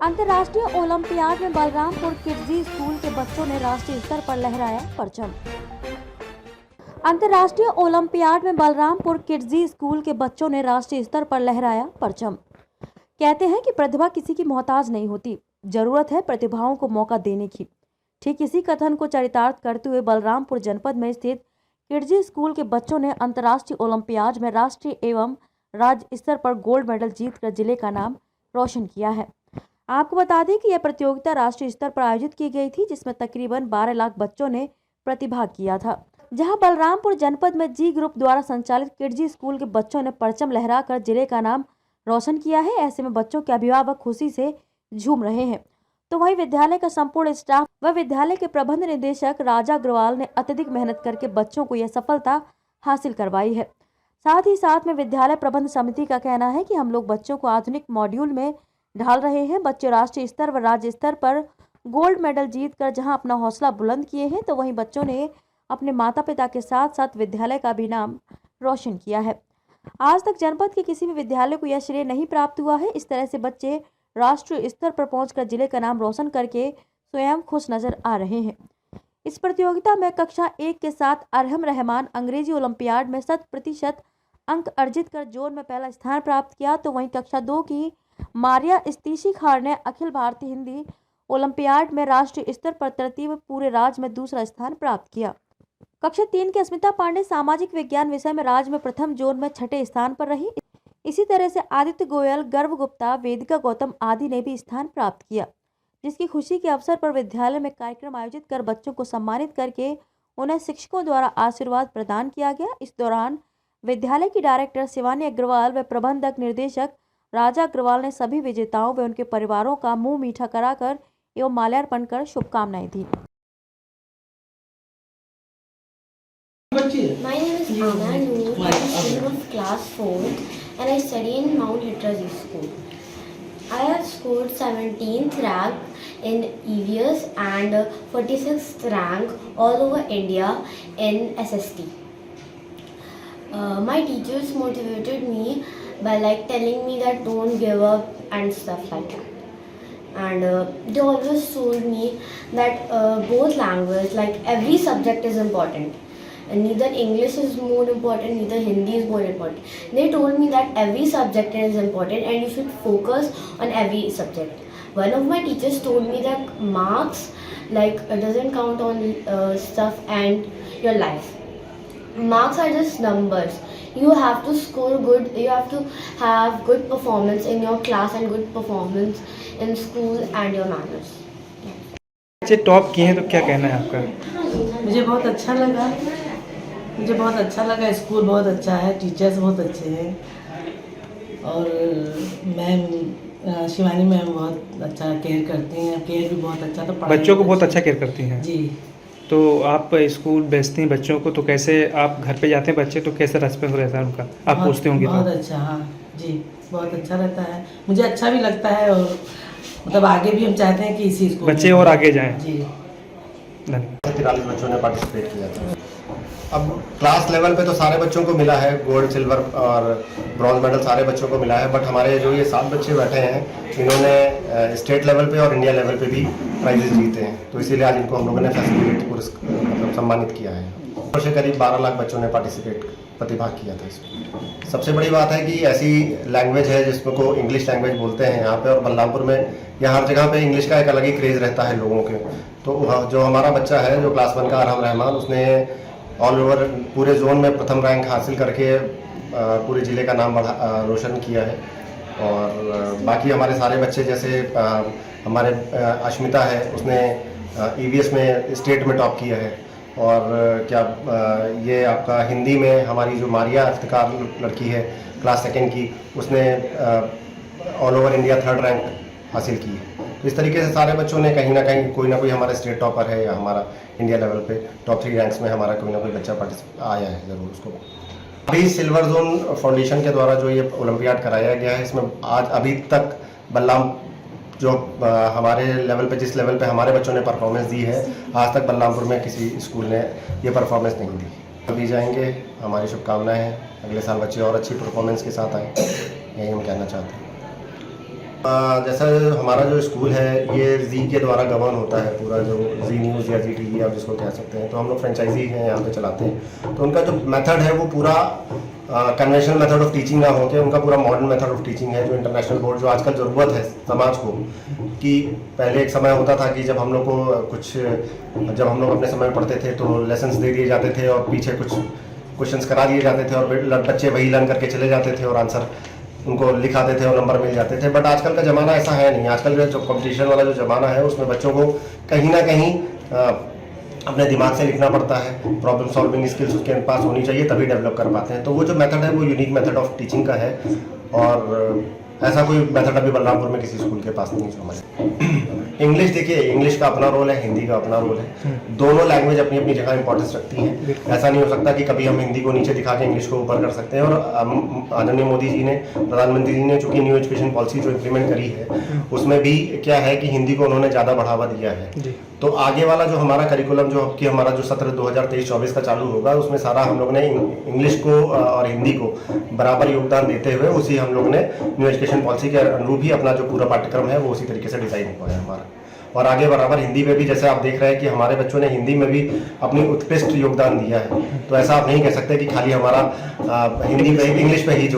अंतर्राष्ट्रीय ओलंपियाड में Balrampur Kidzy school के बच्चों ने राष्ट्रीय स्तर पर लहराया परचम। अंतर्राष्ट्रीय ओलंपियाड में बलरामपुर किड्जी स्कूल के बच्चों ने राष्ट्रीय स्तर पर लहराया परचम। कहते हैं कि प्रतिभा किसी की मोहताज नहीं होती, जरूरत है प्रतिभाओं को मौका देने की। ठीक इसी कथन को चरितार्थ करते हुए बलरामपुर जनपद में स्थित किड्जी स्कूल के बच्चों ने अंतर्राष्ट्रीय ओलंपियाड में राष्ट्रीय एवं राज्य स्तर पर गोल्ड मेडल जीतकर जिले का नाम रोशन किया है। आपको बता दें कि यह प्रतियोगिता राष्ट्रीय स्तर पर आयोजित की गई थी, जिसमें तकरीबन 12 लाख बच्चों ने प्रतिभाग किया था। जहां बलरामपुर जनपद में जी ग्रुप द्वारा संचालित किड्जी स्कूल के बच्चों ने परचम लहराकर जिले का नाम रोशन किया है। ऐसे में बच्चों के अभिभावक खुशी से झूम रहे हैं। तो वहीं विद्यालय का संपूर्ण स्टाफ व विद्यालय के प्रबंध निदेशक राजा अग्रवाल ने अत्यधिक मेहनत करके बच्चों को यह सफलता हासिल करवाई है। साथ ही साथ में विद्यालय प्रबंध समिति का कहना है कि हम लोग बच्चों को आधुनिक मॉड्यूल में ढाल रहे हैं। बच्चे राष्ट्रीय स्तर व राज्य स्तर पर गोल्ड मेडल जीतकर जहां अपना हौसला बुलंद किए हैं, तो वहीं बच्चों ने अपने माता पिता के साथ साथ विद्यालय का भी नाम रोशन किया है। आज तक जनपद के किसी भी विद्यालय को यह श्रेय नहीं प्राप्त हुआ है। इस तरह से बच्चे राष्ट्रीय स्तर पर पहुंचकर जिले का नाम रोशन करके स्वयं खुश नजर आ रहे हैं। इस प्रतियोगिता में कक्षा 1 के साथ अरहम रहमान अंग्रेजी ओलंपियाड में 100% अंक अर्जित कर जोन में पहला स्थान प्राप्त किया, तो वहीं कक्षा 2 की मारिया स्तीशी खार ने अखिल भारतीय हिंदी ओलंपियाड में राष्ट्रीय स्तर पर तरतीब पूरे राज्य में दूसरा स्थान प्राप्त किया। कक्षा 3 की अस्मिता पांडे सामाजिक विज्ञान विषय में राज्य में प्रथम जोन में 6ठे स्थान पर रही। इसी तरह से आदित्य गोयल, गर्व गुप्ता, वेदिका गौतम आदि ने भी स्थान प्राप्त किया। जिसकी खुशी के अवसर पर विद्यालय में कार्यक्रम आयोजित कर बच्चों को सम्मानित करके उन्हें शिक्षकों द्वारा आशीर्वाद प्रदान किया गया। इस दौरान विद्यालय की डायरेक्टर शिवानी अग्रवाल व प्रबंधक निर्देशक राजा अग्रवाल ने सभी विजेताओं व उनके परिवारों का मुंह मीठा कराकर एवं माल्यार्पण कर शुभकामनाएं दी। My name is Anna Noor. I am a student of class 4 and I study in Mount Literacy School. I have scored 17th rank in EVS and 46th rank all over India in SST. My teachers motivated me by telling me that don't give up and stuff like that. And they always told me that both language, every subject is important. And neither English is more important, neither Hindi is more important. They told me that every subject is important and you should focus on every subject. One of my teachers told me that marks doesn't count on stuff and your life. Marks are just numbers. You have to score good, you have to have good performance in your class and good performance in school and your manners. बच्चे top किए हैं तो क्या कहना है आपका? मुझे बहुत अच्छा लगा। स्कूल बहुत अच्छा है, टीचर्स बहुत अच्छे हैं और मैम शिवानी मैम बहुत अच्छा केयर करती हैं। केयर भी बहुत अच्छा, तो बच्चों को बहुत अच्छा केयर करती हैं जी। तो आप स्कूल भेजती हैं बच्चों को, तो कैसे आप घर पे जाते हैं बच्चे तो कैसे रेस्पॉन्स रहता है उनका, आप पूछते होंगे? बहुत अच्छा, हाँ जी, बहुत अच्छा रहता है। मुझे अच्छा भी लगता है और आगे भी हम चाहते हैं कि इसी स्कूल बच्चे और आगे जाएं जी। धन्यवाद। 43 बच्चों ने पार्टिसिपेट किया था। अब क्लास लेवल पे तो सारे बच्चों को मिला है, गोल्ड, सिल्वर और ब्रॉन्ज मेडल सारे बच्चों को मिला है। बट हमारे जो ये 7 बच्चे बैठे हैं, इन्होंने स्टेट लेवल पे और इंडिया लेवल पे भी प्राइजेस जीते हैं, तो इसीलिए आज इनको हम लोगों ने फैसिलिटेट सम्मानित किया है। और से करीब 12 लाख बच्चों ने प्रतिभाग किया था इसमें। सबसे बड़ी बात है कि ऐसी लैंग्वेज है जिसमें को इंग्लिश लैंग्वेज बोलते हैं यहाँ पे, और बलरामपुर में या हर जगह पे इंग्लिश का एक अलग ही क्रेज़ रहता है लोगों के। तो जो हमारा बच्चा है जो क्लास 1 का अरहम रहमान, उसने ऑल ओवर पूरे जोन में प्रथम रैंक हासिल करके पूरे ज़िले का नाम रोशन किया है। और बाकी हमारे सारे बच्चे, जैसे हमारे अश्मिता है, उसने EVS में स्टेट में टॉप किया है। और ये आपका हिंदी में हमारी जो मारिया इफ्तिकार लड़की है क्लास 2 की, उसने all over India 3rd rank हासिल की है। तो इस तरीके से सारे बच्चों ने कहीं ना कहीं कोई ना कोई हमारा स्टेट टॉपर है या हमारा इंडिया लेवल पे टॉप 3 रैंक्स में हमारा कोई ना कोई बच्चा आया है ज़रूर उसको। अभी सिल्वर जोन फाउंडेशन के द्वारा जो ये ओलंपियाड कराया गया है, इसमें आज अभी तक जो हमारे लेवल पे, जिस लेवल पे हमारे बच्चों ने परफॉर्मेंस दी है, आज तक बलरामपुर में किसी स्कूल ने ये परफॉर्मेंस नहीं दी। अभी जाएंगे, हमारी शुभकामनाएं हैं अगले साल बच्चे और अच्छी परफॉर्मेंस के साथ आएँ, यही हम कहना चाहते हैं। जैसा हमारा जो स्कूल है ये जी के द्वारा गवर्न होता है, पूरा जो जी न्यूज़ या जी टीवी आप जिसको कह सकते हैं, तो हम लोग फ्रेंचाइजी हैं यहाँ पे चलाते हैं। तो उनका जो मेथड है वो पूरा कन्वेंशनल मेथड ऑफ टीचिंग ना होकर उनका पूरा मॉडर्न मेथड ऑफ टीचिंग है, जो इंटरनेशनल बोर्ड, जो आजकल ज़रूरत है समाज को। कि पहले एक समय होता था कि जब हम लोग को जब हम लोग अपने समय में पढ़ते थे तो लेसन्स दे दिए जाते थे और पीछे कुछ क्वेश्चंस करा दिए जाते थे और बच्चे वही लर्न करके चले जाते थे और आंसर उनको लिखाते थे और नंबर मिल जाते थे। बट आजकल का ज़माना ऐसा है नहीं। आजकल का जो कंपटीशन वाला जो ज़माना है उसमें बच्चों को कहीं ना कहीं अपने दिमाग से लिखना पड़ता है, प्रॉब्लम सॉल्विंग स्किल्स उसके पास होनी चाहिए, तभी डेवलप कर पाते हैं। तो वो जो मेथड है वो यूनिक मेथड ऑफ टीचिंग का है और ऐसा कोई मेथड अभी बलरामपुर में किसी स्कूल के पास नहीं जो हमारे। इंग्लिश देखिए, इंग्लिश का अपना रोल है, हिंदी का अपना रोल है। दोनों लैंग्वेज अपनी अपनी जगह इंपॉर्टेंस रखती हैं। ऐसा नहीं हो सकता कि कभी हम हिंदी को नीचे दिखा के इंग्लिश को ऊपर कर सकते हैं। और आदरणीय मोदी जी ने, प्रधानमंत्री जी ने चूंकि न्यू एजुकेशन पॉलिसी जो इम्प्लीमेंट करी है उसमें भी क्या है कि हिंदी को उन्होंने ज़्यादा बढ़ावा दिया है। तो आगे वाला जो हमारा करिकुलम जो कि हमारा जो सत्र 2023-24 का चालू होगा उसमें सारा हम लोग ने इंग्लिश को और हिंदी को बराबर योगदान देते हुए उसी हम लोग ने न्यू एजुकेशन पॉलिसी के अनुरूप ही अपना जो पूरा पाठ्यक्रम है वो उसी तरीके से डिजाइन हुआ है हमारा। और आगे बराबर हिंदी में भी जैसे आप देख रहे हैं कि हमारे बच्चों ने हिंदी में भी अपनी उत्कृष्ट योगदान दिया है। तो ऐसा आप नहीं कह सकते कि खाली हमारा हिंदी पे इंग्लिश पे ही जो